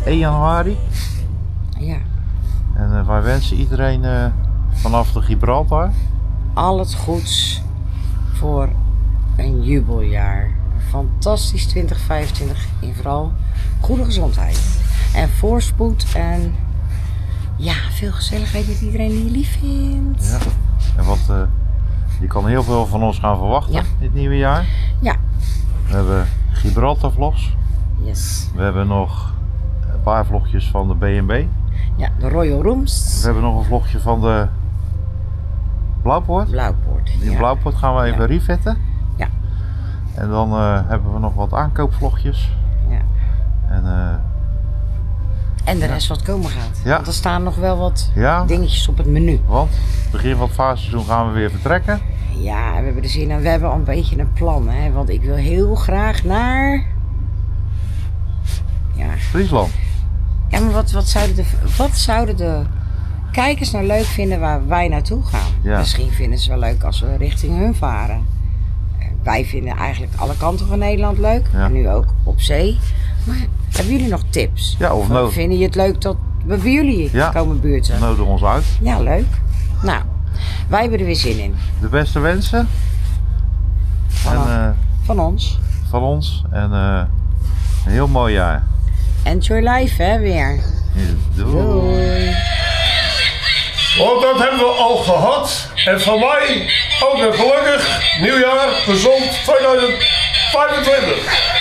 1 januari. Ja. En wij wensen iedereen vanaf de Gibraltar Al het goeds voor een jubeljaar. Een fantastisch 2025 en vooral goede gezondheid. En voorspoed en ja, veel gezelligheid met iedereen die je lief vindt. Ja. En wat, je kan heel veel van ons gaan verwachten dit nieuwe jaar. Ja. We hebben Gibraltar vlogs. Yes. We hebben nog een paar vlogjes van de B&B. Ja, de Royal Rooms. We hebben nog een vlogje van de Blauwpoort. Blauwpoort. Die Blauwpoort gaan we even revetten. Ja. En dan hebben we nog wat aankoopvlogjes. Ja. En de rest wat komen gaat. Ja. Want er staan nog wel wat ja, dingetjes op het menu. Want begin van het vaarseizoen gaan we weer vertrekken. Ja, we hebben er zin in. We hebben al een beetje een plan. Hè? Want ik wil heel graag naar... Ja. Friesland. Ja, maar wat zouden de kijkers nou leuk vinden waar wij naartoe gaan? Ja. Misschien vinden ze wel leuk als we richting hun varen. Wij vinden eigenlijk alle kanten van Nederland leuk. Ja. En nu ook op zee. Maar hebben jullie nog tips? Ja, of nodig. Vinden je het leuk dat we bij jullie komen buurten? Nodig ons uit. Ja, leuk. Nou, wij hebben er weer zin in. De beste wensen. Van ons. Van ons. En een heel mooi jaar. Enjoy life, hè, weer. Doei. Doei. Want dat hebben we al gehad. En van mij ook een gelukkig nieuwjaar, gezond 2025.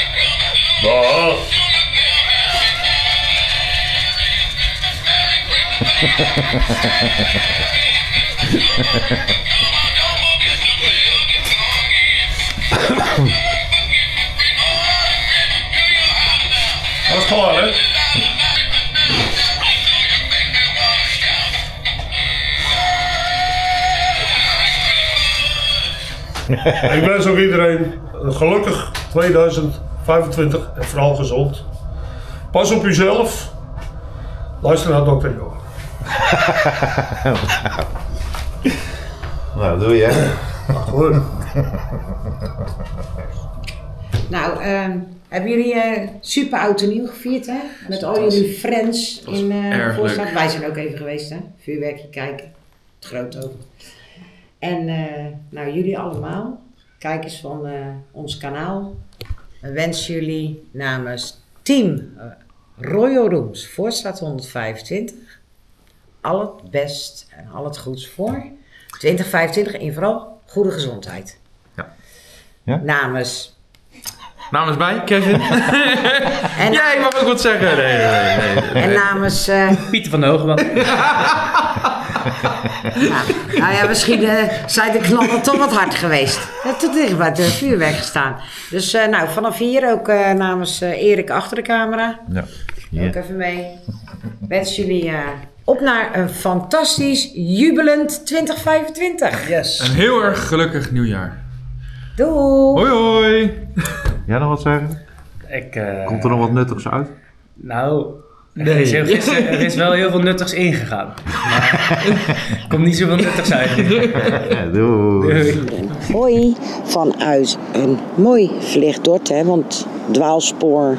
Dag. Dat is klaar, hè? Ik wens ook iedereen een gelukkig 2025 en vooral gezond. Pas op jezelf. Luister naar dokter Johan. Nou, doe je. Goed. Nou, hebben jullie super oud en nieuw gevierd, hè? Met al jullie friends in Voorstad. Wij zijn ook even geweest, hè? Vuurwerkje kijken. Het groot over. En nou, jullie allemaal, kijkers van ons kanaal, we wensen jullie namens Team Royal Rooms Voorstad 125 al het best en al het goeds voor 2025 en vooral goede gezondheid. Ja. Namens mij, Kevin. En jij mag ook wat zeggen. Nee. En namens... Pieter van de Hogeband. Nou ja, misschien zijn de knallen toch wat hard geweest. Het is dicht bij het vuurwerk gestaan. Dus nou, vanaf hier ook namens Erik achter de camera. Ja. Ook even mee. Wens jullie op naar een fantastisch, jubelend 2025. Yes. Een heel erg gelukkig nieuwjaar. Doei. Hoi. Jij nog wat zeggen? Komt er nog wat nuttigs uit? Nou, er is wel heel veel nuttigs ingegaan. Maar er komt niet zoveel nuttigs uit. Doei. Hoi, vanuit een mooi Vliegdort, hè, want dwaalspoor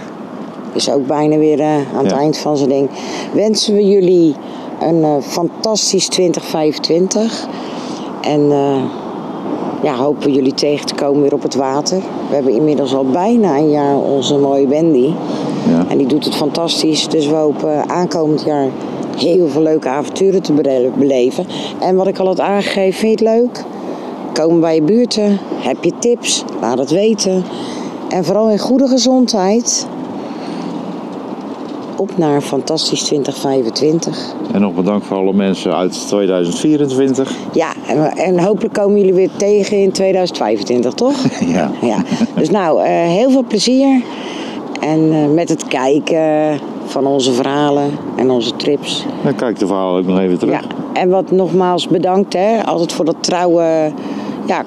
is ook bijna weer aan het eind van zijn ding. Wensen we jullie een fantastisch 2025 en hopen we jullie tegen te komen weer op het water. We hebben inmiddels al bijna een jaar onze mooie Wendy. Ja. En die doet het fantastisch. Dus we hopen aankomend jaar heel veel leuke avonturen te beleven. En wat ik al had aangegeven, vind je het leuk? Komen bij je buurten. Heb je tips? Laat het weten. En vooral in goede gezondheid. Op naar fantastisch 2025. En nog bedankt voor alle mensen uit 2024. Ja, en hopelijk komen jullie weer tegen in 2025, toch? Ja. Dus nou, heel veel plezier. En met het kijken van onze verhalen en onze trips. Dan kijk de verhalen ook nog even terug. Ja, en wat nogmaals bedankt, hè. Altijd voor dat trouwe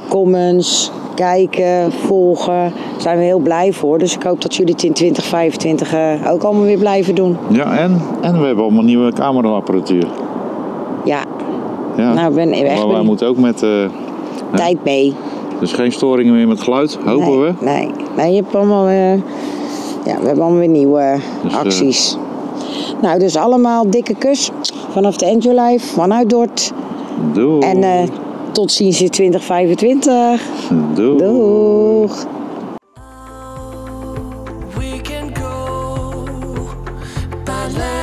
comments, kijken, volgen. Daar zijn we heel blij voor. Dus ik hoop dat jullie het in 2025 ook allemaal weer blijven doen. Ja, en we hebben allemaal nieuwe cameraapparatuur. Ja. Nou, maar wij moeten ook met... tijd mee. Dus geen storingen meer met geluid, hopen we. Nee, je hebt allemaal... we hebben allemaal weer nieuwe acties. Nou, dus allemaal dikke kus vanaf de Enjoy Life, vanuit Dort. Doei. En tot ziens in 2025. Doei. Doeg. We can go by land.